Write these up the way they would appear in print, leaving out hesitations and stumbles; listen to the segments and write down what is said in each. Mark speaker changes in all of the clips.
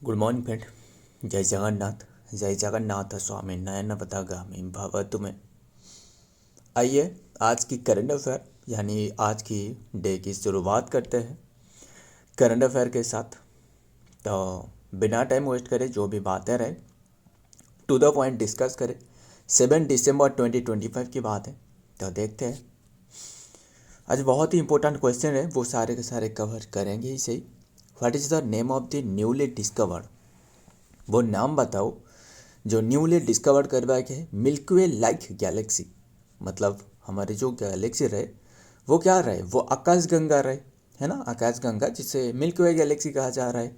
Speaker 1: Good morning friend. जय जगन्नाथ स्वामी नयन पथगामी भवतु में। आइए आज की करंट अफेयर यानी आज की डे की शुरुआत करते हैं करंट अफेयर के साथ। तो बिना टाइम वेस्ट करे जो भी बातें रहे टू द पॉइंट डिस्कस करें। 7 दिसंबर 2025 की बात है, तो देखते हैं। आज बहुत ही इंपॉर्टेंट क्वेश्चन है, वो सारे के सारे कवर करेंगे ही सही। What is the name of the newly discovered, वो नाम बताओ जो न्यूली डिस्कवर्ड करवाया गया है मिल्की वे लाइक गैलेक्सी। मतलब हमारे जो गैलेक्सी रहे वो क्या रहे, वो आकाशगंगा रहे, है ना। आकाशगंगा जिसे मिल्की वे गैलेक्सी कहा जा रहा है,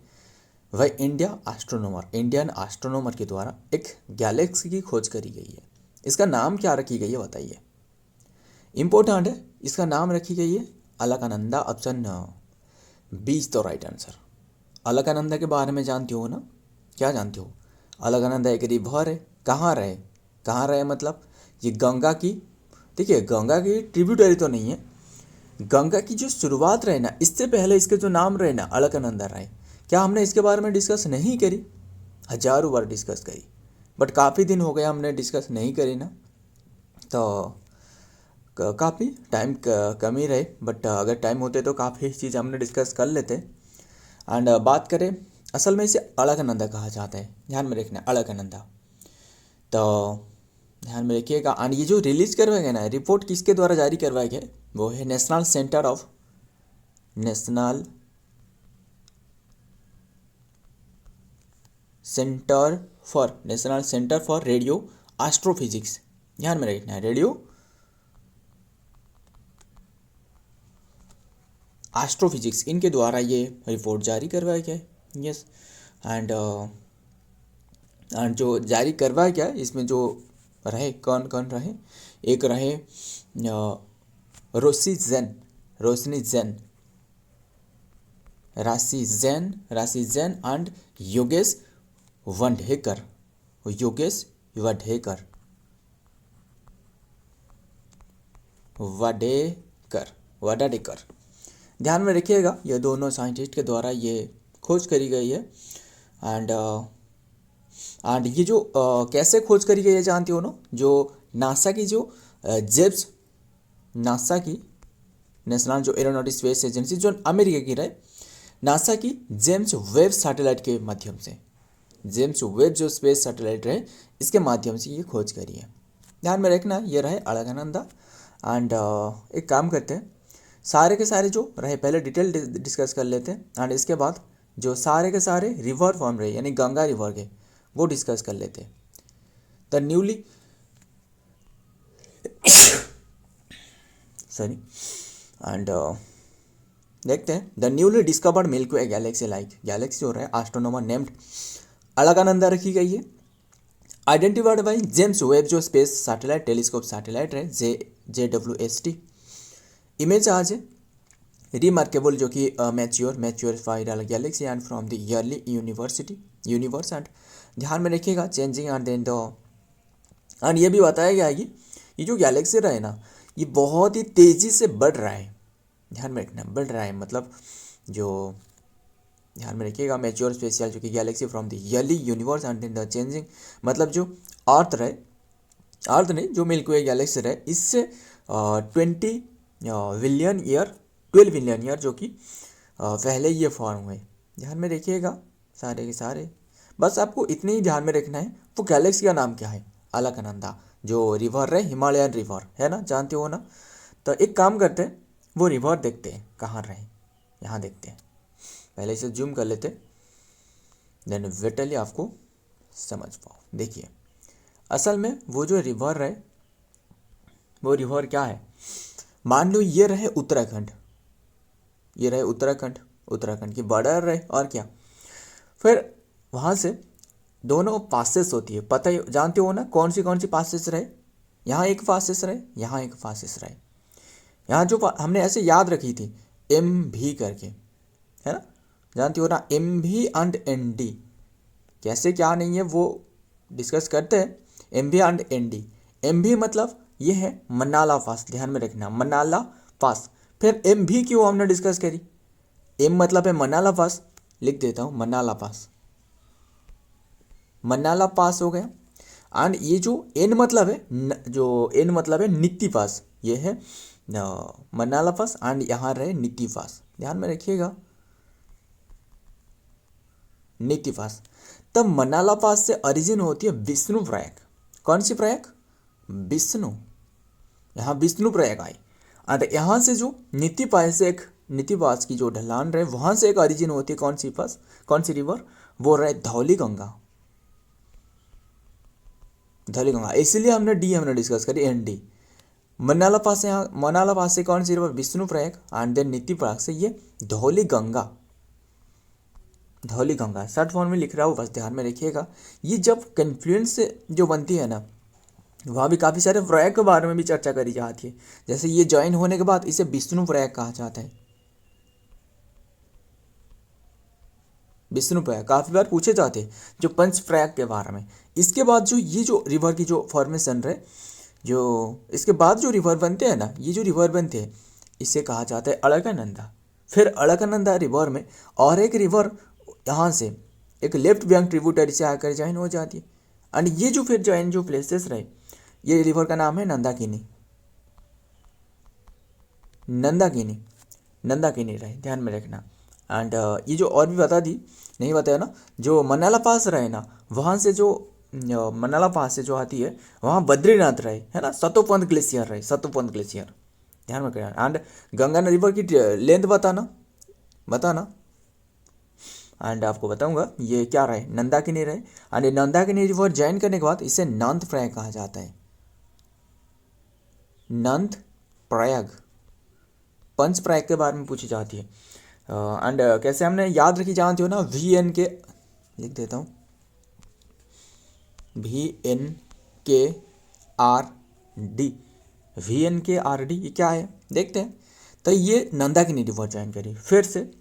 Speaker 1: वह इंडियन एस्ट्रोनॉमर के द्वारा एक गैलेक्सी की खोज करी गई है। इसका नाम क्या रखी गई है बताइए, इम्पोर्टेंट है। इसका नाम रखी गई है अलकनंदा। ऑप्शन 20 तो राइट आंसर। अलकनंदा के बारे में जानते हो ना, क्या जानते हो? अलकनंदा एक रिवर है। कहाँ रहे मतलब ये गंगा की, देखिए गंगा की ट्रिब्यूटरी तो नहीं है। गंगा की जो शुरुआत रहे ना, इससे पहले इसके जो नाम रहे ना अलकनंदा रहे। क्या हमने इसके बारे में डिस्कस नहीं करी? हजारों बार डिस्कस करी, बट काफ़ी दिन हो गया हमने डिस्कस नहीं करी ना, तो काफ़ी टाइम कमी रहे। बट अगर टाइम होते तो काफ़ी चीज़ हमने डिस्कस कर लेते। एंड बात करें, असल में इसे अलकनंदा कहा जाता है, ध्यान में रखना अलकनंदा। तो ध्यान में रखिएगा। एंड ये जो रिलीज करवाया गया ना, रिपोर्ट किसके द्वारा जारी करवाया गया, वो है national centre for radio astrophysics. ध्यान में रखना है रेडियो एस्ट्रोफिजिक्स, इनके द्वारा ये रिपोर्ट जारी करवाया गया है। यस। एंड जो जारी करवाया गया इसमें जो रहे, कौन कौन रहे, एक रहे राशि जैन एंड योगेश वाडेकर। ध्यान में रखिएगा, ये दोनों साइंटिस्ट के द्वारा ये खोज करी गई है। एंड ये जो कैसे खोज करी गई है जानते हो ना, जो नासा की नेशनल जो एरोनॉटिक्स स्पेस एजेंसी जो अमेरिका की रहे, नासा की जेम्स वेब सैटेलाइट के माध्यम से, जेम्स वेब जो स्पेस सैटेलाइट रहे इसके माध्यम से ये खोज करी है। ध्यान में रखना, ये रहे अलकनंदा। एंड एक काम करते हैं, सारे के सारे जो रहे पहले डिटेल डिस्कस कर लेते हैं। एंड इसके बाद जो सारे के सारे रिवर फॉर्म रहे यानी गंगा रिवर के, वो डिस्कस कर लेते हैं। द न्यूली सॉरी एंड देखते हैं। The newly discovered milky way Galaxy जो रहा है एस्ट्रोनॉमर नेम्ड अलकनंदा रखी गई है। आइडेंटिफाइड बाई जेम्स वेब जो स्पेस सैटेलाइट टेलीस्कोप सैटेलाइट रहे JWST। इमेज आज है रिमार्केबल जो कि mature spiral Galaxy and from the early universe. And ध्यान में रखिएगा चेंजिंग एंड देन एंड ये भी बताया गया है कि ये जो गैलेक्सी रहा है ना, ये बहुत ही तेज़ी से बढ़ रहा है। ध्यान में रखना, बढ़ रहा है मतलब जो, ध्यान में रखिएगा मैच्योर स्पेशियल जो कि galaxy from the early universe and then the changing, मतलब जो अर्थ नहीं, जो मिल्की वे गैलेक्सी रहे इससे 12 बिलियन ईयर जो कि पहले ये फॉर्म हुए। ध्यान में रखिएगा सारे के सारे, बस आपको इतने ही ध्यान में रखना है। वो गैलेक्सी का नाम क्या है, अलकनंदा। जो रिवर रहे हिमालयन रिवर है ना, जानते हो ना। तो एक काम करते हैं, वो रिवर देखते हैं कहाँ रहे, यहाँ देखते हैं। पहले इसे जूम कर लेते, देन वेटली आपको समझ पाओ। देखिए असल में वो जो रिवर रहे, वो रिवर क्या है, मान लो ये रहे उत्तराखंड की बॉर्डर रहे, और क्या। फिर वहाँ से दोनों पासेस होती है, पता ही जानते हो ना कौन सी पासेस रहे। यहाँ एक पासेस रहे, यहाँ एक पासेस रहे। यहाँ जो हमने ऐसे याद रखी थी MV करके, है ना, जानते हो ना MV एंड ND, कैसे क्या नहीं है वो डिस्कस करते हैं। MV एंड ND, MV मतलब ये है मनाला पास, ध्यान में रखना मनाला पास। फिर MV क्यों हमने डिस्कस करी, M मतलब है मनाला पास, लिख देता हूँ मनाला पास। मनाला पास हो गया। एंड ये जो एन मतलब है जो एन मतलब है नित्ती पास, ये है मनाला पास एंड यहाँ रहे नित्ती पास, ध्यान में रखिएगा नित्ती पास। तब मनाला पास से ओरिजिन होती है विष्णु प्रयाग। कौन सी प्रयाग? विष्णु, यहाँ विष्णु प्रयाग आई। और यहाँ से जो नीति पास से एक नीति पास की जो ढलान रहे वहाँ से एक ओरिजिन होती है कौन सी पास, कौन सी रिवर? वो रहे धौली गंगा, धौली गंगा। इसीलिए हमने डिस्कस करी एन डी। मनाला पास से, यहाँ मनाला पास से कौन सी river? Vishnu Prayag. And then Niti Prayag से ये धौली गंगा, धौली गंगा शॉर्ट फॉर्म में लिख रहा हूँ, बस ध्यान में रखिएगा। ये जब कन्फ्लुएंस से जो बनती है ना, वहाँ भी काफ़ी सारे प्रयाग के बारे में भी चर्चा करी जाती है। जैसे ये ज्वाइन होने के बाद इसे विष्णु प्रयाग कहा जाता है। विष्णु प्रयाग काफ़ी बार पूछे जाते हैं जो पंच प्रयाग के बारे में। इसके बाद जो ये जो रिवर की जो फॉर्मेशन रहे, जो इसके बाद जो रिवर बनते हैं ना, ये जो रिवर बनते हैं इसे कहा जाता है अलकनंदा। फिर अलकनंदा रिवर में और एक रिवर यहाँ से एक लेफ्ट बैंक ट्रिब्यूटरी से आकर ज्वाइन हो जाती है। एंड ये जो फिर ज्वाइन जो प्लेसेस रहे, ये रिवर का नाम है नंदाकिनी, नंदाकिनी, नंदाकिनी रहे, ध्यान में रखना। एंड ये जो और भी बता दी नहीं बताया ना, जो मनाला पास रहे ना, वहाँ से जो मनाला पास से जो आती है वहाँ बद्रीनाथ रहे, है ना, सतोपंथ ग्लेशियर रहे, सतोपंथ ग्लेशियर, ध्यान में रखना। एंड गंगा रिवर की लेंथ बताना, बताना। एंड आपको बताऊंगा ये क्या रहे, नंदाकिनी रहे। एंड नंदाकिनी रिवर ज्वाइन करने के बाद इसे नंद प्रयाग कहा जाता है, नंद प्रयाग। पंच प्रयाग के बारे में पूछी जाती है। एंड कैसे हमने याद रखी जानते हो ना, वी एन के लिख देता हूँ, VNKRD, VNKRD ये क्या है देखते हैं। तो ये नंदाकिनी रिवर ज्वाइन करी फिर से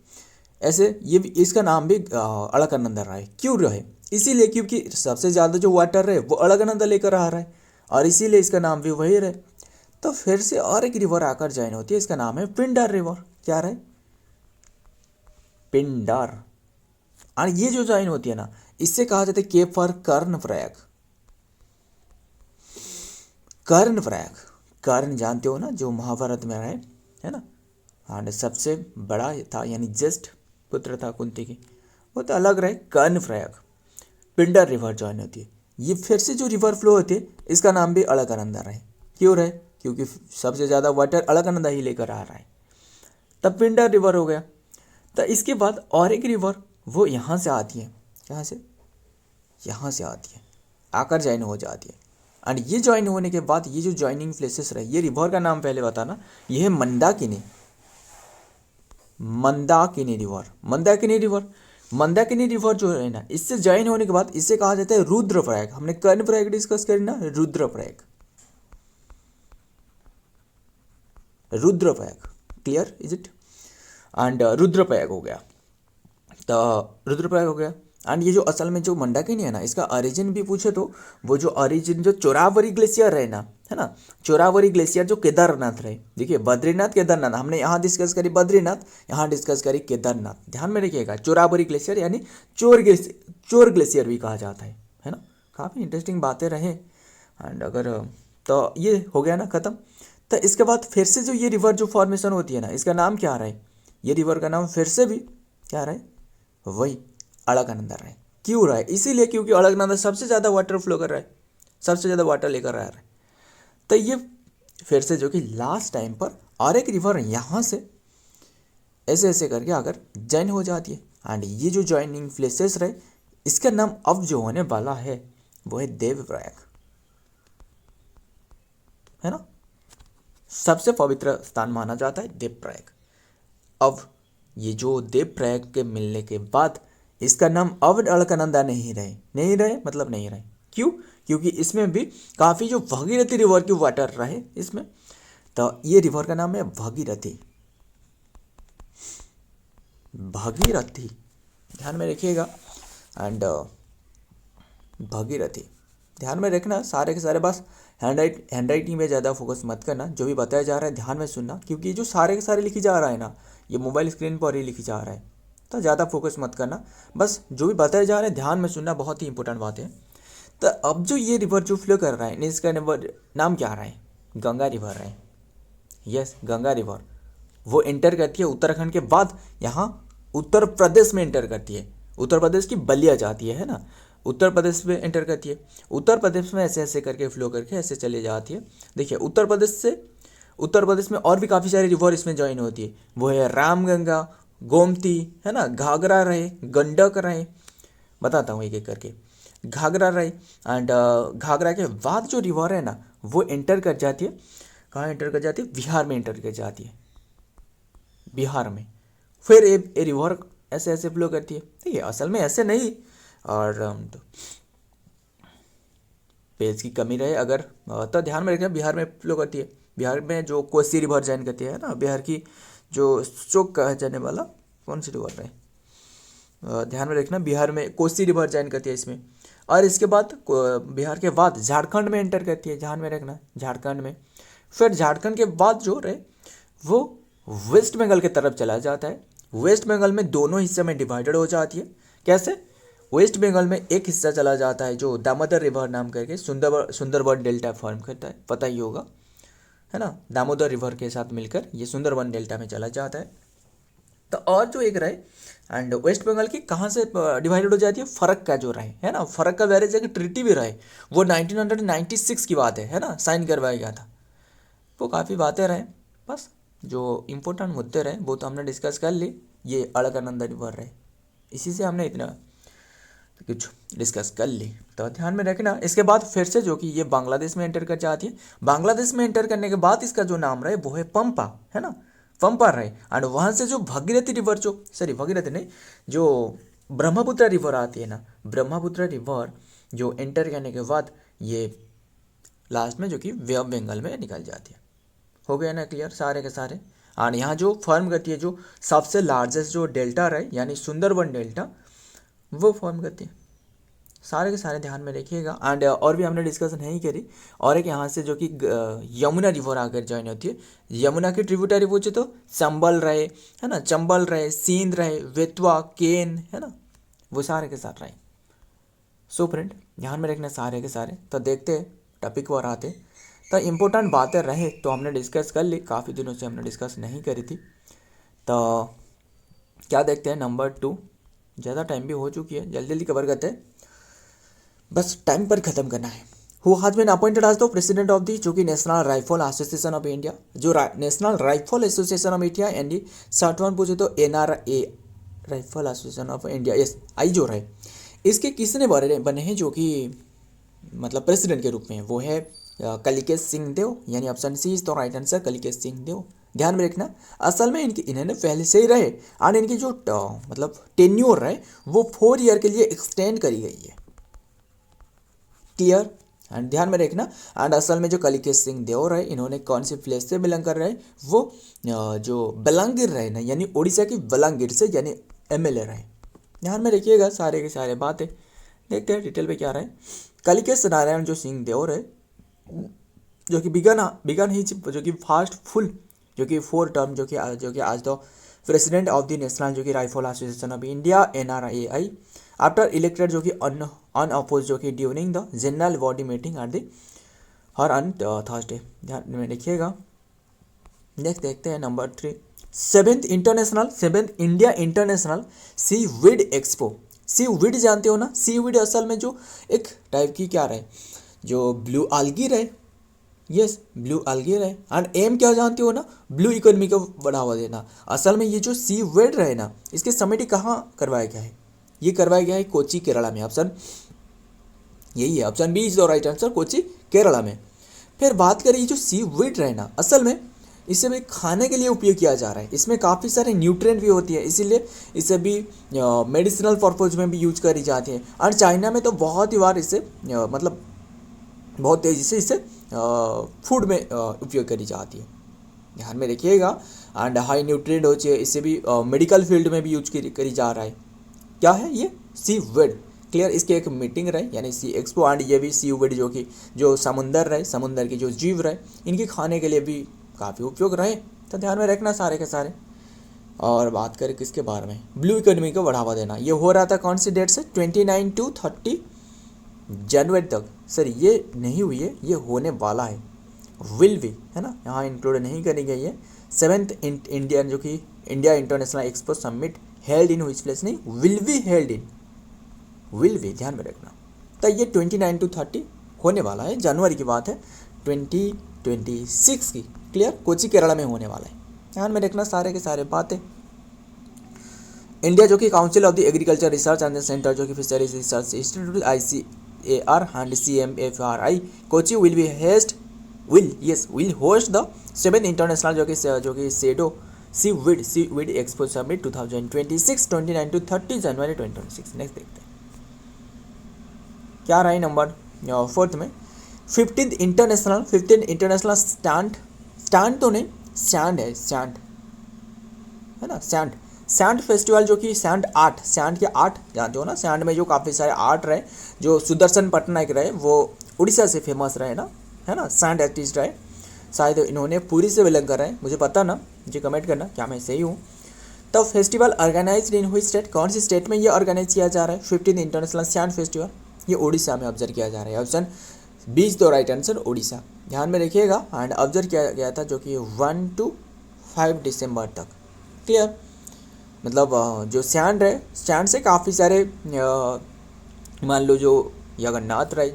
Speaker 1: ऐसे, ये भी इसका नाम भी अलकनंदा रहा है। क्यों रहे? इसीलिए क्योंकि सबसे ज़्यादा जो वाटर रहे वो अलकनंदा लेकर आ रहा है और इसीलिए इसका नाम भी वही रहे। तो फिर से और एक रिवर आकर ज्वाइन होती है, इसका नाम है पिंडार रिवर। क्या रहे? पिंडार। और ये जो ज्वाइन होती है ना, इससे कहा जाता है केप फॉर कर्ण प्रयाग, कर्ण प्रयाग। कर्ण जानते हो ना, जो महाभारत में रहे, है ना, और सबसे बड़ा था यानी ज्येष्ठ पुत्र था कुंती की, वो तो अलग रहे। कर्ण प्रयाग, पिंडर रिवर ज्वाइन होती है। ये फिर से जो रिवर फ्लो होती है इसका नाम भी अलकनंदा रहे। क्यों रहे? क्योंकि सबसे ज़्यादा वाटर अलकनंदा ही लेकर आ रहा है, तब पिंडर रिवर हो गया। तो इसके बाद और एक रिवर वो यहाँ से आती है, यहाँ से, यहाँ से आती है, आकर ज्वाइन हो जाती है। एंड ये ज्वाइन होने के बाद ये जो ज्वाइनिंग प्लेसेस रहे, ये रिवर का नाम पहले बताना, ये है Mandakini, Mandakini river, Mandakini river. Mandakini river जो है ना, इससे ज्वाइन होने के बाद इसे कहा जाता है रुद्रप्रयाग। हमने कर्ण प्रयाग डिस्कस करी ना, Rudraprayag, Rudraprayag, clear is it? And Rudraprayag हो गया, तो रुद्रप्रयाग हो गया। एंड ये जो असल में जो मंदाकिनी है ना, इसका ओरिजिन भी पूछे तो वो जो ओरिजिन जो चोरावरी ग्लेशियर है ना, है ना, चोरावरी ग्लेशियर जो केदारनाथ रहे। देखिए बद्रीनाथ केदारनाथ हमने यहाँ डिस्कस करी, बद्रीनाथ यहाँ डिस्कस करी, केदारनाथ ध्यान में रखिएगा। चोरावरी ग्लेशियर यानी चोर ग्लेशियर भी कहा जाता है ना। काफ़ी इंटरेस्टिंग बातें रहे। एंड अगर तो ये हो गया ना ख़त्म। तो इसके बाद फिर से जो ये रिवर जो फॉर्मेशन होती है ना, इसका नाम क्या रहे? ये रिवर का नाम फिर से भी क्या रहे? वही अलकनंदा रहे। क्यों रहे? इसीलिए क्योंकि अलकनंदा सबसे ज़्यादा वाटर फ्लो कर रहा है, सबसे ज़्यादा वाटर लेकर आ रहा है। तो ये फिर से जो कि लास्ट टाइम पर और एक रिवर यहाँ से ऐसे ऐसे करके आकर ज्वाइन हो जाती है। एंड ये जो ज्वाइनिंग प्लेसेस रहे, इसका नाम अब जो होने वाला है वो है देवप्रयाग, है ना। सबसे पवित्र स्थान माना जाता है देवप्रयाग। अब ये जो देवप्रयाग के मिलने के बाद इसका नाम अब अलकनंदा नहीं रहे, नहीं रहे मतलब नहीं रहे। क्यों? क्योंकि इसमें भी काफ़ी जो भगीरथी रिवर की वाटर रहे इसमें, तो ये रिवर का नाम है भगीरथी, भगीरथी ध्यान में रखिएगा। एंड भगीरथी ध्यान में रखना, सारे के सारे बस हैंड राइटिंग में ज़्यादा फोकस मत करना, जो भी बताया जा रहा है ध्यान में सुनना, क्योंकि जो सारे के सारे लिखी जा रहा है ना, ये मोबाइल स्क्रीन पर ही लिखी जा रहा है। तो ज़्यादा फोकस मत करना, बस जो भी बताए जा रहे हैं ध्यान में सुनना, बहुत ही इंपॉर्टेंट बात है। तो अब जो ये रिवर जो फ्लो कर रहा है, इसका रिवर नाम क्या रहा है? गंगा रिवर है। यस, गंगा रिवर वो एंटर करती है उत्तराखंड के बाद यहाँ उत्तर प्रदेश में एंटर करती है। उत्तर प्रदेश की बलिया जाती है ना, उत्तर प्रदेश में एंटर करती है। उत्तर प्रदेश में ऐसे ऐसे करके फ्लो करके ऐसे चले जाती है। देखिए उत्तर प्रदेश में और भी काफ़ी सारी रिवर इसमें ज्वाइन होती है। वो है रामगंगा, गोमती, है ना, घाघरा रहे, गंडक रहे, बताता हूँ एक एक करके। घाघरा रहे एंड घाघरा के बाद जो रिवर है ना वो एंटर कर जाती है, कहाँ एंटर कर जाती है? बिहार में एंटर कर जाती है। बिहार में फिर ये रिवर ऐसे ऐसे फ्लो करती है। ठीक है, असल में ऐसे नहीं, और तो पेज की कमी रहे अगर तो ध्यान में रखना, बिहार में फ्लो करती है। बिहार में जो कोसी रिवर ज्वाइन करती है ना, बिहार की जो चौक कहा जाने वाला कौन सी रिवर है, ध्यान में रखना, बिहार में कोसी रिवर ज्वाइन करती है इसमें। और इसके बाद बिहार के बाद झारखंड में एंटर करती है, ध्यान में रखना, झारखंड में। फिर झारखंड के बाद जो रहे वो वेस्ट बंगाल की तरफ चला जाता है। वेस्ट बंगाल में दोनों हिस्से में डिवाइडेड हो जाती है। कैसे? वेस्ट बंगाल में एक हिस्सा चला जाता है जो दामोदर रिवर नाम करके सुंदरबन डेल्टा फॉर्म करता है, पता ही होगा, है ना, दामोदर रिवर के साथ मिलकर ये सुंदरबन डेल्टा में चला जाता है। तो और जो एक रहे एंड वेस्ट बंगाल की कहाँ से डिवाइडेड हो जाती है? फरक का जो रहे, है ना, फरक का बैरेज एक ट्रिटी भी रहे, वो 1996 की बात है ना, साइन करवाया गया था। वो काफ़ी बातें रहे, बस जो इम्पोर्टेंट मुद्दे रहे वो तो हमने डिस्कस कर ली। ये अलकनंदा रिवर रहे, इसी से हमने इतना कुछ डिस्कस कर ली, तो ध्यान में रखना। इसके बाद फिर से जो कि ये बांग्लादेश में एंटर कर जाती है। बांग्लादेश में एंटर करने के बाद इसका जो नाम रहे वो है पंपा, है ना, पंपा रहे। एंड वहाँ से जो भगीरथी रिवर भगीरथी नहीं, जो ब्रह्मपुत्र रिवर आती है ना, ब्रह्मपुत्र रिवर जो एंटर करने के बाद ये लास्ट में जो कि वे ऑफ बंगाल में निकल जाती है। हो गया ना क्लियर सारे के सारे? और यहाँ जो फॉर्म करती है जो सबसे लार्जेस्ट जो डेल्टा रहे यानी सुंदरबन डेल्टा, वो फॉर्म करती है। सारे के सारे ध्यान में रखिएगा। एंड और भी हमने डिस्कशन नहीं करी, और एक यहाँ से जो कि यमुना रिवर आकर ज्वाइन होती है। यमुना की ट्रिब्यूटरी पूछे तो चंबल रहे, है ना, चंबल रहे, सींध रहे, बेतवा, केन, है ना, वो सारे के साथ रहे। सो फ्रेंड ध्यान में रखना सारे के सारे। तो देखते टॉपिक पर आते, तो इम्पोर्टेंट बातें रहे तो हमने डिस्कस कर ली, काफ़ी दिनों से हमने डिस्कस नहीं करी थी। तो क्या देखते हैं नंबर 2, ज़्यादा टाइम भी हो चुकी है, जल्दी जल्दी कवर करते हैं, बस टाइम पर ख़त्म करना है। Who has been appointed as the president of the, जो कि national rifle association of India, जो national rifle association of India and short one पूछे तो NRA rifle association of India, yes आई जो रहे, इसके किसने बने हैं जो कि मतलब प्रेसिडेंट के रूप में? वो है कलिकेश सिंह देव, यानी ऑप्शन सी इज तो राइट आंसर, कलिकेश सिंह देव। ध्यान में रखना, असल में इन्होंने पहले से ही रहे और इनकी जो मतलब टेन्योर रहे वो 4 ईयर के लिए एक्सटेंड करी गई है। क्लियर? एंड ध्यान में रखना। एंड असल में जो कलिकेश सिंह देव रहे, इन्होंने कौन सी प्लेस से बिलोंग कर रहे? वो जो बलांगीर रहे ना, यानी उड़ीसा की बलांगीर से, यानी MLA रहे। ध्यान में रखिएगा सारे के सारे बातें। देखते हैं डिटेल पे क्या रहे। कलिकेश नारायण जो सिंह देव रहे, जो कि बिगन ही जो कि फास्ट फुल जो कि 4 टर्म जो कि आज the president of the national जो कि rifle association of India NRAI after elected जो कि अनअपोज जो कि during the general body meeting at the her on Thursday. ध्यान में रखिएगा। नेक्स्ट देखते हैं नंबर 3, 7th इंडिया इंटरनेशनल सी वीड एक्सपो। सी वीड जानते हो ना, सी वीड असल में जो एक टाइप की क्या रहे, जो ब्लू algae रहे, यस ब्लू algae रहे। एंड एम क्या जानते हो ना, ब्लू इकोनॉमी को बढ़ावा देना। असल में ये जो सी वीड रहे ना, इसके समिति कहाँ करवाया गया है? ये करवाया गया है कोची केरला में। ऑप्शन यही है, option B is the right answer, Kochi Kerala में। फिर बात करें जो सी वीड रहे ना, असल में इसे भी खाने के लिए उपयोग किया जा रहा है। इसमें काफ़ी सारे न्यूट्रिएंट भी होती है, इसीलिए इसे भी मेडिसिनल पर्पज में भी यूज करी जाती है। और चाइना में तो बहुत ही बार इसे मतलब बहुत तेज़ी से इसे फूड में उपयोग करी जाती है। ध्यान में रखिएगा। एंड हाई न्यूट्रिएंट होती है, इसे भी मेडिकल फील्ड में भी यूज करी जा रहा है। क्या है ये? सी वीड। क्लियर? इसके एक मीटिंग रहे यानी सी एक्सपो। एंड ये भी सी वीड जो कि जो समुंदर रहे, समुंदर की जो जीव रहे, इनकी खाने के लिए भी काफ़ी उपयोग रहे। तो ध्यान में रखना सारे के सारे। और बात करें किसके बारे में, ब्लू इकोनॉमी को बढ़ावा देना। ये हो रहा था कौन सी डेट से, 29 to 30 जनवरी तक। सर ये नहीं हुई है, ये होने वाला है, विल भी, है ना, यहाँ इंक्लूड नहीं करी गई है। 7th इंडियन जो कि India international expo summit held in which place, नहीं will be held in, will भी ध्यान में रखना। तो ये 29 to 30 होने वाला है, जनवरी की बात है 2026 की, क्लियर, कोची केरला में होने वाला है, ध्यान में रखना सारे के सारे बातें। इंडिया जो कि council of the agriculture research and centre जो कि fisheries research institute ICAR and CMFRI Kochi will host the 7th international जो कि seaweed expo summit 2026 29 to 30 January 2026। Next देखते हैं क्या रहा है नंबर 4th में, 15th इंटरनेशनल स्टैंड तो नहीं, सैंड है ना, सैंड फेस्टिवल जो कि सैंड के आर्ट जानते हो ना, सैंड में जो काफ़ी सारे आर्ट रहे, जो सुदर्शन पटनायक रहे वो उड़ीसा से फेमस रहे ना, है ना, सैंड आर्टिस्ट रहे, शायद इन्होंने पूरी से बिलोंग कर रहे हैं, मुझे पता ना, मुझे कमेंट करना क्या मैं सही हूँ। तो festival organised in which state, कौन सी स्टेट में ये ऑर्गेनाइज किया जा रहा है, 15th इंटरनेशनल सैंड फेस्टिवल, ये उड़ीसा में ऑब्जर्व किया जा रहा है। ऑप्शन 20 तो राइट आंसर उड़ीसा, ध्यान में रखिएगा। एंड ऑब्जर्व किया गया था जो कि 1 to 5 दिसंबर तक, क्लियर। मतलब जो सैंड है, सैंड से काफ़ी सारे मान लो जो जगन्नाथ राय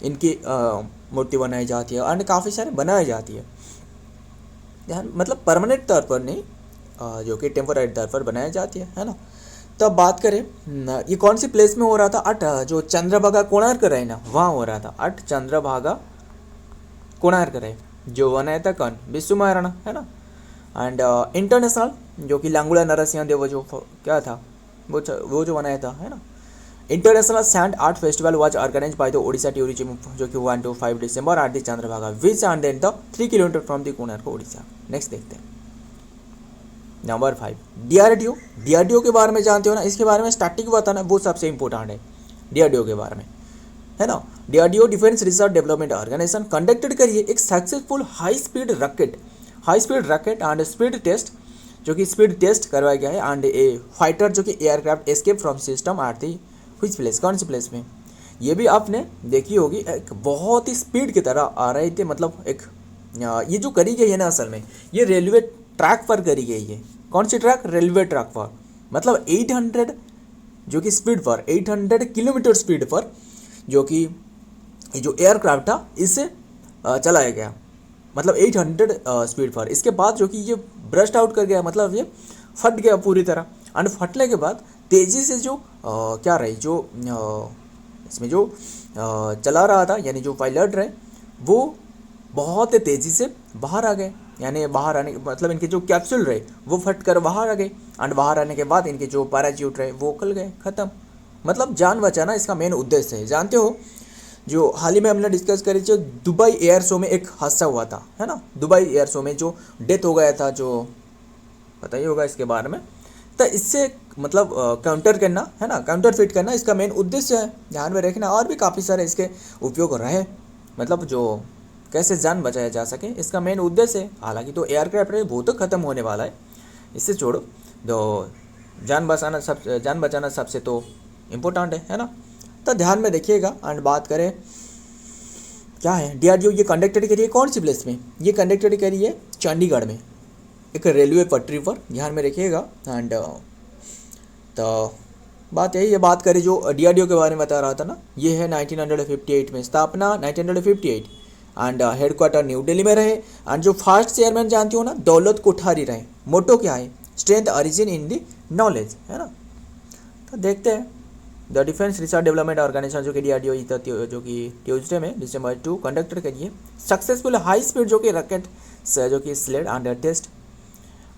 Speaker 1: इनकी मूर्ति बनाई जाती है एंड काफ़ी सारे बनाई जाती है, ध्यान, मतलब परमानेंट तौर पर नहीं, जो कि टेम्पोररी तौर पर बनाई जाती है ना। तो अब बात करें ये कौन सी प्लेस में हो रहा था, अट जो चंद्रभागा कोणार्क रहे ना, वहाँ हो रहा था, अट चंद्रभागा कोणार्क रहे, जो बनाया था कौन, विश्व महाराणा, है ना। एंड इंटरनेशनल जो कि लांगुला नरसिंह देव जो क्या था वो जो बनाया था, है ना। International sand art festival was organised by the Odisha tourism जो कि 1 to 5 December at the Chandrabhaga which and then the 3 kilometre from the Konark Odisha. Next देखते हैं नंबर 5, डीआरडीओ के बारे में जानते हो ना, इसके बारे में स्टार्टिंग बताना वो सबसे इंपॉर्टेंट है, डीआरडीओ के बारे में, है ना। DRDO defence research development organisation conducted करिए एक successful high speed rocket and speed test जो कि स्पीड टेस्ट करवाया गया है एंड ए फाइटर जो कि aircraft escape from system at the which place, कौन सी प्लेस में, ये भी आपने देखी होगी, एक बहुत ही स्पीड की तरह आ रहे थे, मतलब एक ये जो करी गई है ना, असल में ये रेलवे ट्रैक पर करी गई है, कौन सी ट्रैक, रेलवे ट्रैक पर, मतलब 800 जो कि स्पीड पर 800 किलोमीटर स्पीड पर जो कि जो एयरक्राफ्ट था इससे चलाया गया, मतलब 800 स्पीड पर। इसके बाद जो कि ये ब्रस्ट आउट कर गया, मतलब ये फट गया पूरी तरह, एंड फटने के बाद तेज़ी से जो क्या रही जो इसमें जो चला रहा था, यानी जो पायलट रहे वो बहुत तेज़ी से बाहर आ गए, यानी बाहर आने मतलब इनके जो कैप्सूल रहे वो फट कर बाहर आ गए, एंड बाहर आने के बाद इनके जो पैराच्यूट रहे वो खुल गए, ख़त्म, मतलब जान बचाना इसका मेन उद्देश्य है। जानते हो जो हाल ही में हमने डिस्कस करी जो दुबई एयर शो में एक हादसा हुआ था, है ना, दुबई एयर शो में जो डेथ हो गया था, जो पता ही होगा इसके बारे में, तो इससे मतलब काउंटर करना, है ना, काउंटर फिट करना इसका मेन उद्देश्य है, ध्यान में रखना। और भी काफ़ी सारे इसके उपयोग रहे, मतलब जो कैसे जान बचाया जा सके इसका मेन उद्देश्य है। हालांकि तो एयरक्राफ्ट वो तो ख़त्म होने वाला है, इससे छोड़ो, तो जान बचाना सबसे तो इम्पोर्टेंट है ना। तो ध्यान में रखिएगा। एंड बात करें क्या है, डीआरडीओ ये कंडक्टेड करिए कौन सी प्लेस में, ये कंडक्टेड करिए चंडीगढ़ में एक रेलवे पटरी पर, ध्यान में रखिएगा। एंड तो बात यही है, बात करें जो डीआरडीओ के बारे में बता रहा था ना, ये है 1958 में स्थापना, 1958, एंड हेडक्वार्टर न्यू दिल्ली में रहे। एंड जो फर्स्ट चेयरमैन जानती हो ना, दौलत कोठारी रहे। मोटो क्या है, strength origin in the knowledge, है ना। तो देखते हैं the defence research development organisation जो कि डीआरडीओ जो कि ट्यूजडे में दिसंबर 2 कंडक्ट करिए सक्सेसफुल हाई स्पीड जो कि रॉकेट जो कि स्लेड एंड टेस्ट,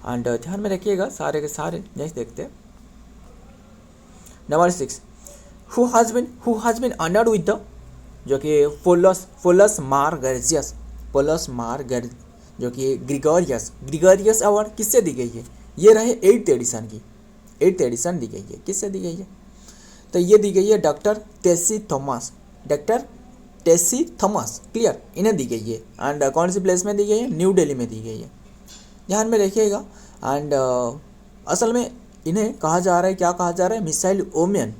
Speaker 1: एंड ध्यान में रखिएगा सारे के सारे। नेक्स्ट देखते हैं number 6, who has been honoured with the जो कि पोलस मार गर्जियस जो कि ग्रिगोरियस अवार्ड किससे दी गई है, ये रहे 8th एडिशन दी गई है, किससे दी गई है, तो ये दी गई है डॉक्टर टेसी थॉमस, क्लियर, इन्हें दी गई है। एंड कौन सी प्लेस में दी गई है, न्यू दिल्ली में दी गई है, ध्यान में रखिएगा। एंड असल में इन्हें कहा जा रहा है, क्या कहा जा रहा है, मिसाइल ओमियन।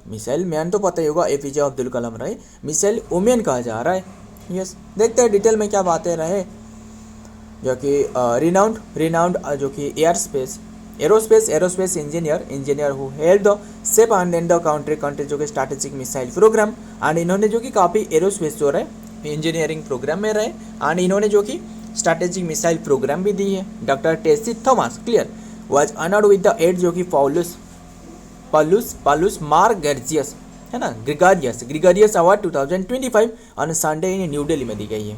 Speaker 1: मिसाइल मैन तो पता ही होगा, एपीजे अब्दुल कलाम रहे, मिसाइल ओमियन कहा जा रहा है। यस, देखते हैं डिटेल में क्या बातें रहे। जो कि रिनाउंड जो कि aerospace engineer who held the shape and in the country जो कि स्ट्रैटेजिक मिसाइल प्रोग्राम। एंड इन्होंने जो कि काफ़ी एरोस्पेस जो रहे इंजीनियरिंग प्रोग्राम में रहे, एंड इन्होंने जो कि स्ट्रैटेजिक मिसाइल प्रोग्राम भी दी है। Doctor Tessy Thomas clear was honoured with the एड जो कि पालूस मार गर्जियस है ना, gregarious award 2025 on Sunday in New Delhi में दी गई है।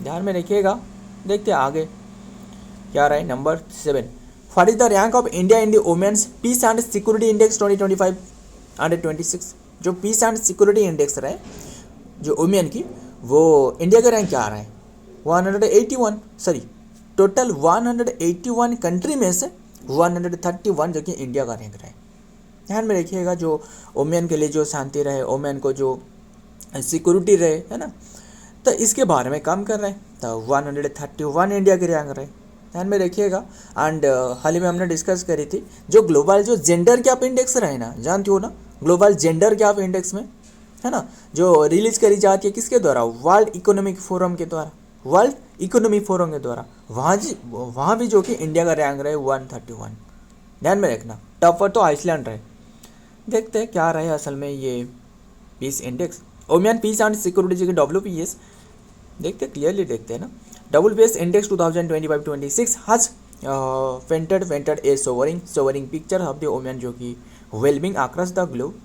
Speaker 1: ध्यान में रखिएगा। देखते हैं आगे क्या रहा है। Number 7, what is the rank of India in the women's peace and security index 2025 under 26। जो पीस एंड सिक्योरिटी इंडेक्स रहे जो वुमेन की, वो इंडिया का रैंक क्या आ रहा है, 181, सॉरी टोटल 181 कंट्री में से 131 जो कि इंडिया का रैंक रहे। ध्यान में रखिएगा, जो वुमेन के लिए जो शांति रहे, वुमेन को जो सिक्योरिटी रहे, है ना, तो इसके बारे में काम कर रहे हैं। तो 131 इंडिया के रैंक रहे, ध्यान में रखिएगा। एंड हाल ही में हमने डिस्कस करी थी जो ग्लोबल जो जेंडर गैप इंडेक्स रहे ना, जानते हो ना, ग्लोबल जेंडर गैप इंडेक्स में, है ना, जो रिलीज करी जाती है किसके द्वारा, वर्ल्ड इकोनॉमिक फोरम के द्वारा, वर्ल्ड इकोनॉमिक फोरम के द्वारा। वहाँ भी जो कि इंडिया का रैंक रहे 131। ध्यान में रखना, टॉपर तो आइसलैंड रहे। देखते हैं क्या रहे असल में ये peace index, women peace and security जो कि WPS। देखते क्लियरली देखते हैं ना, WPS index 2025-26 has painted a sobering picture of the women जो कि वेलबिंग अक्रॉस द ग्लोब।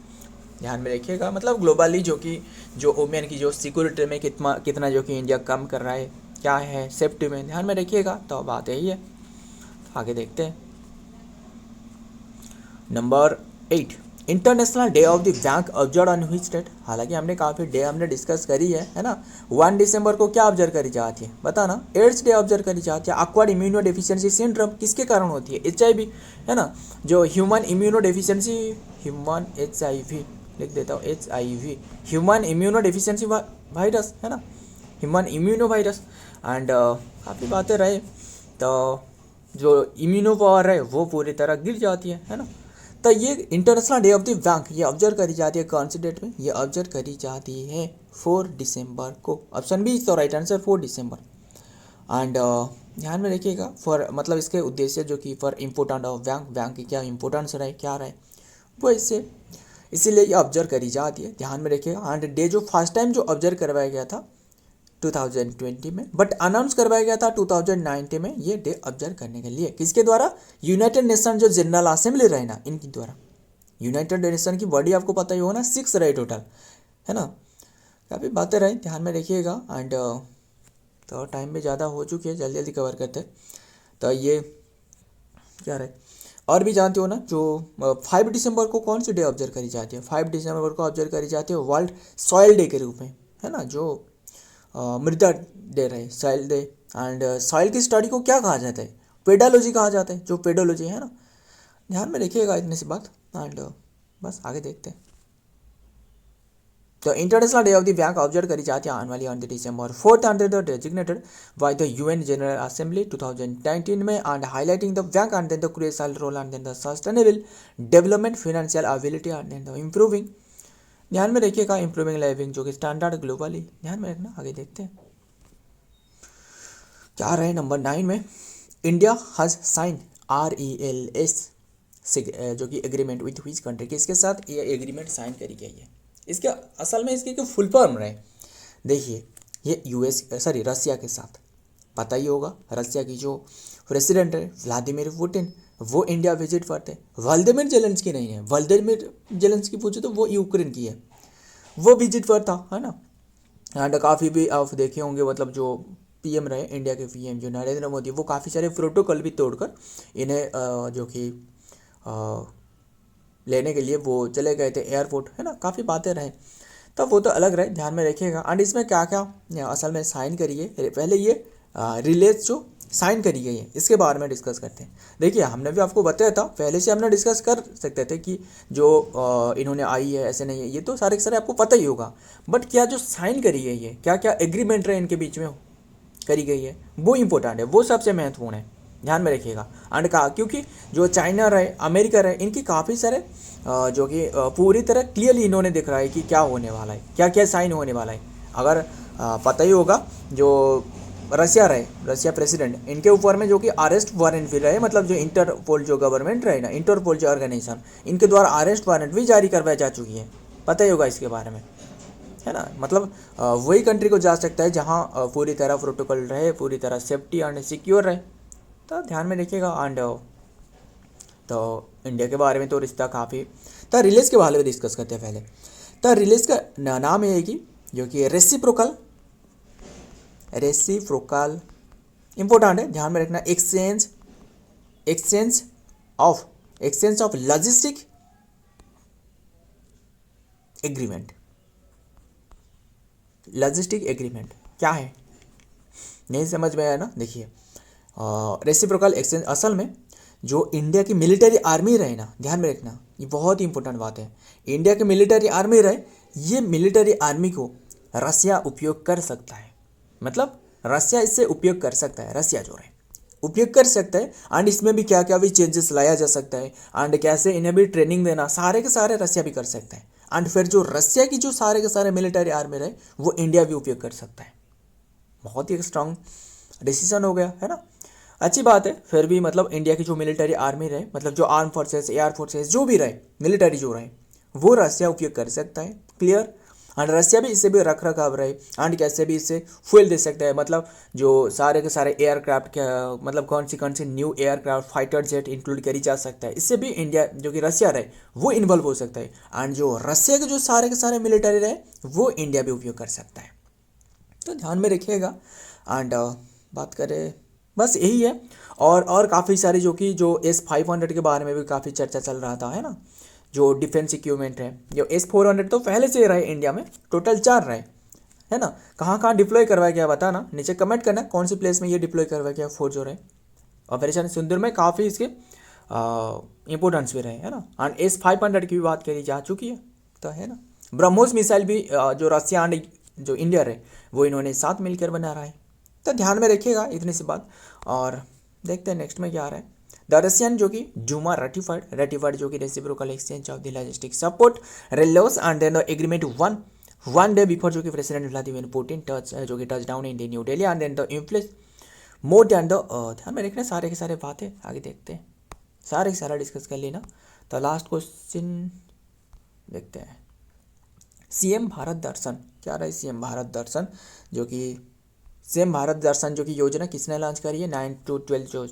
Speaker 1: ध्यान में रखिएगा, मतलब ग्लोबली जो कि जो वुमेन की जो सिक्योरिटी में कितना जो कि इंडिया कम कर रहा है, क्या है सेफ्टी में, ध्यान में रखिएगा। तो बात यही है, आगे देखते हैं। Number 8, international day of the bank observed on which date. हालांकि हमने काफ़ी डे हमने डिस्कस करी है ना। 1 दिसंबर को क्या ऑब्जर्व करी जाती है, बताना, एड्स डे ऑब्जर्व करी जाती है। एक्वायर्ड इम्यूनो डेफिशिएंसी सिंड्रोम किसके कारण होती है, HIV, है ना, जो human immuno deficiency, human HIV लिख देता हूँ, HIV human immuno deficiency virus, है ना, ह्यूमन इम्यूनो वायरस। एंड काफ़ी बातें रहे, तो जो इम्यूनो पावर है वो पूरी तरह गिर जाती है ना। तो ये international day of the bank ये ऑब्जर्व करी जाती है कौन सी डेट में, ये ऑब्जर्व करी जाती है 4 दिसंबर को। Option B is the right answer, 4 दिसंबर। एंड ध्यान में रखिएगा, फॉर मतलब इसके उद्देश्य जो कि फॉर इम्पोर्टेंट ऑफ बैंक की क्या इंपॉर्टेंस रहे, क्या रहे वो इससे इसीलिए ये ऑब्जर्व करी जाती है। ध्यान में रखिएगा। एंड डे जो फर्स्ट टाइम जो ऑब्जर्व करवाया गया था 2020 में, बट अनाउंस करवाया गया था 2019 में ये डे ऑब्जर्व करने के लिए। किसके द्वारा, यूनाइटेड नेशन जो जनरल असेंबली रहे ना, इनकी द्वारा। यूनाइटेड नेशन की बॉडी आपको पता ही होगा ना, 6 रहे टोटल, है ना, काफ़ी बातें रहे, ध्यान में रखिएगा। एंड तो टाइम भी ज़्यादा हो चुकी है, जल्दी जल्दी कवर करते हैं। तो ये क्या रहे, और भी जानते हो ना, जो 5 दिसंबर को कौन सी डे ऑब्जर्व करी जाती है, 5 दिसंबर को ऑब्जर्व करी जाती है वर्ल्ड सॉइल डे के रूप में, है ना, जो मृदा डे रहे, सॉइल डे। एंड सॉइल की स्टडी को क्या कहा जाता है, पेडोलॉजी कहा जाता है, जो पेडोलॉजी है ना, ध्यान में रखिएगा इतनी सी बात। एंड बस आगे देखते हैं। तो international day of the bank observe करी जाती है annually on the December 4th under the designated by the UN general assembly 2019 में, and highlighting the bank and then the crucial role and then the sustainable development, financial ability and then the improving. ध्यान में रखिएगा, improving living जो कि standard globally, ध्यान में रखना। आगे देखते हैं क्या रहे। नंबर 9 में, इंडिया हैज साइन RELS जो कि एग्रीमेंट विथ व्हिच कंट्री, किसके साथ ये एग्रीमेंट साइन करी गई है। इसके असल में इसकी फुल फॉर्म रहे, देखिए, ये रसिया के साथ, पता ही होगा, रसिया की जो प्रेसिडेंट है व्लादिमीर पुतिन, वो इंडिया विजिट पर थे। व्लादिमीर जेलेंस्की नहीं है, व्लादिमीर जेलेंस्की पूछे तो वो यूक्रेन की है, वो विजिट पर था, है ना। एंड काफ़ी भी आप देखे होंगे, मतलब जो PM रहे इंडिया के PM जो नरेंद्र मोदी, वो काफ़ी सारे प्रोटोकॉल भी तोड़कर इन्हें जो कि लेने के लिए वो चले गए थे एयरपोर्ट, है ना, काफ़ी बातें रहे, तब वो तो अलग रहे, ध्यान में रखिएगा। एंड इसमें क्या क्या असल में साइन करिए, पहले ये रिलेज जो साइन करी गई है इसके बारे में डिस्कस करते हैं। देखिए, हमने भी आपको बताया था, पहले से हमने डिस्कस कर सकते थे कि जो इन्होंने आई है ऐसे नहीं है, ये तो सारे के सारे आपको पता ही होगा। बट क्या जो साइन करी गई है, क्या क्या एग्रीमेंट रहे इनके बीच में करी गई है, वो इम्पोर्टेंट है, वो सबसे महत्वपूर्ण है। ध्यान में रखिएगा। एंड कहा क्योंकि जो चाइना रहे, अमेरिका रहे, इनकी काफ़ी सारे जो कि पूरी तरह क्लियरली इन्होंने दिख रहा है कि क्या होने वाला है, क्या क्या साइन होने वाला है। अगर पता ही होगा जो रशिया रहे, रशिया प्रेसिडेंट, इनके ऊपर में जो कि अरेस्ट वारंट भी रहे, मतलब जो इंटरपोल जो गवर्नमेंट रहे ना, इंटरपोल जो ऑर्गेनाइजेशन, इनके द्वारा अरेस्ट वारंट भी जारी करवाई जा चुकी है। पता ही होगा इसके बारे में, है ना। मतलब वही कंट्री को जा सकता है जहाँ पूरी तरह प्रोटोकॉल रहे, पूरी तरह सेफ्टी एंड सिक्योर रहे। तो ध्यान में रखिएगा। एंड तो इंडिया के बारे में तो रिश्ता काफ़ी, तो रिलीज के बारे में डिस्कस करते हैं पहले। तो रिलीज का नाम है कि जो कि रेसिप्रोकल इंपॉर्टेंट है, ध्यान में रखना। Exchange of logistic agreement. Logistic agreement क्या है, नहीं समझ में आया ना। देखिए रेसिप्रोकल एक्सचेंज असल में जो इंडिया की मिलिट्री आर्मी रहे ना, ध्यान में रखना, ये बहुत ही इंपॉर्टेंट बात है। इंडिया की मिलिट्री आर्मी रहे, ये मिलिट्री आर्मी को रसिया उपयोग कर सकता है, मतलब रसिया इससे उपयोग कर सकता है, रसिया जो रहे उपयोग कर सकता है। एंड इसमें भी क्या क्या भी चेंजेस लाया जा सकता है, एंड कैसे इन्हें भी ट्रेनिंग देना, सारे के सारे रसिया भी कर सकता है। एंड फिर जो रसिया की जो सारे के सारे मिलिट्री आर्मी रहे, वो इंडिया भी उपयोग कर सकता है। बहुत ही स्ट्रांग डिसीजन हो गया, है ना। अच्छी बात है। फिर भी मतलब इंडिया की जो मिलिट्री आर्मी रहे, मतलब जो आर्म फोर्सेस, एयर फोर्सेस जो भी रहे, मिलिट्री जो रहे, वो रसिया उपयोग कर सकता है, क्लियर। एंड रसिया भी इससे भी रख रखाव रहे, एंड कैसे भी इससे फ्यूल दे सकता है, मतलब जो सारे के सारे एयरक्राफ्ट क्या, मतलब कौन सी new aircraft, fighter jet include करी जा सकता है, इससे भी इंडिया जो कि रसिया रहे वो इन्वॉल्व हो सकता है। एंड जो रसिया के जो सारे के सारे मिलिट्री रहे, वो इंडिया भी उपयोग कर सकता है। तो ध्यान में रखिएगा। एंड बात करें, बस यही है। और काफ़ी सारी जो कि जो S-500 के बारे में भी काफ़ी चर्चा चल रहा था, है ना। जो डिफेंस इक्विपमेंट है, जो S-400 तो पहले से रहे इंडिया में, टोटल 4 रहे, है ना। कहाँ कहाँ डिप्लॉय करवाया गया बताना, नीचे कमेंट करना कौन सी प्लेस में ये डिप्लॉय करवाया गया, 4 जो रहे। ऑपरेशन सिंदूर में काफ़ी इसके इंपॉर्टेंस भी रहे, है ना। एंड S-500 की भी बात करी जा चुकी है, तो है ना। ब्रह्मोस मिसाइल भी जो रसिया एंड जो इंडिया रहे, वो इन्होंने साथ मिलकर बना रहा है। तो ध्यान में रखिएगा इतनी सी बात। और देखते हैं नेक्स्ट में क्या आ रहा है। द रशियन जो कि डूमा रेटिफाइड जो कि reciprocal exchange of the logistic support RELOS and then the agreement one day before जो कि प्रेसिडेंट व्लादिमीर पुतिन जो कि touch down in the New Delhi and then the influence more than the, ध्यान में रखना सारे के सारे बातें आगे देखते हैं, सारे के सारा डिस्कस कर लेना। तो लास्ट क्वेश्चन देखते हैं। सीएम भारत दर्शन क्या रहा है। सीएम भारत दर्शन जो कि योजना किसने लॉन्च करी है। 9 to 12 जो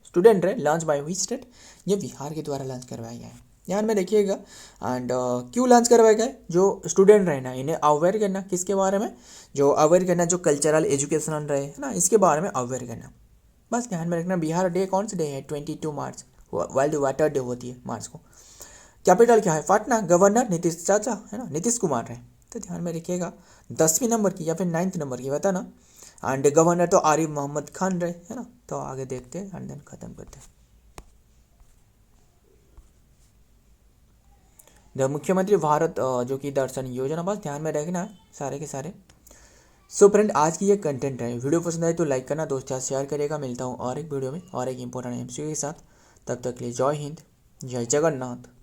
Speaker 1: स्टूडेंट रहे, लॉन्च बाय व्हिच स्टेट, ये बिहार के द्वारा लॉन्च करवाया गया है, ध्यान में रखिएगा। एंड क्यों लॉन्च करवाया गया है, जो स्टूडेंट रहे ना, इन्हें अवेयर करना, किसके बारे में, जो अवेयर करना जो कल्चरल एजुकेशनल रहे, है ना, इसके बारे में अवेयर करना। बस ध्यान में रखना। बिहार डे कौन सा डे है, 22 मार्च, वर्ल्ड वाटर डे होती है मार्च को। कैपिटल क्या है, पटना। गवर्नर नीतीश चाचा, है ना, नीतीश कुमार है। तो ध्यान में रखिएगा। 10वीं नंबर की या फिर 9th नंबर की बताना। एंड गवर्नर तो आरिफ मोहम्मद खान रहे, है ना। तो आगे देखते हैं एंड देन खत्म करते हैं। द मुख्यमंत्री भारत जो कि दर्शन योजना, बस ध्यान में रखना है सारे के सारे। सो फ्रेंड, आज की ये कंटेंट है। वीडियो पसंद आए तो लाइक करना, दोस्त शेयर करेगा। मिलता हूँ और एक वीडियो में और एक इंपॉर्टेंट एमसीक्यू के साथ। तब तक के लिए जय हिंद, जय जगन्नाथ।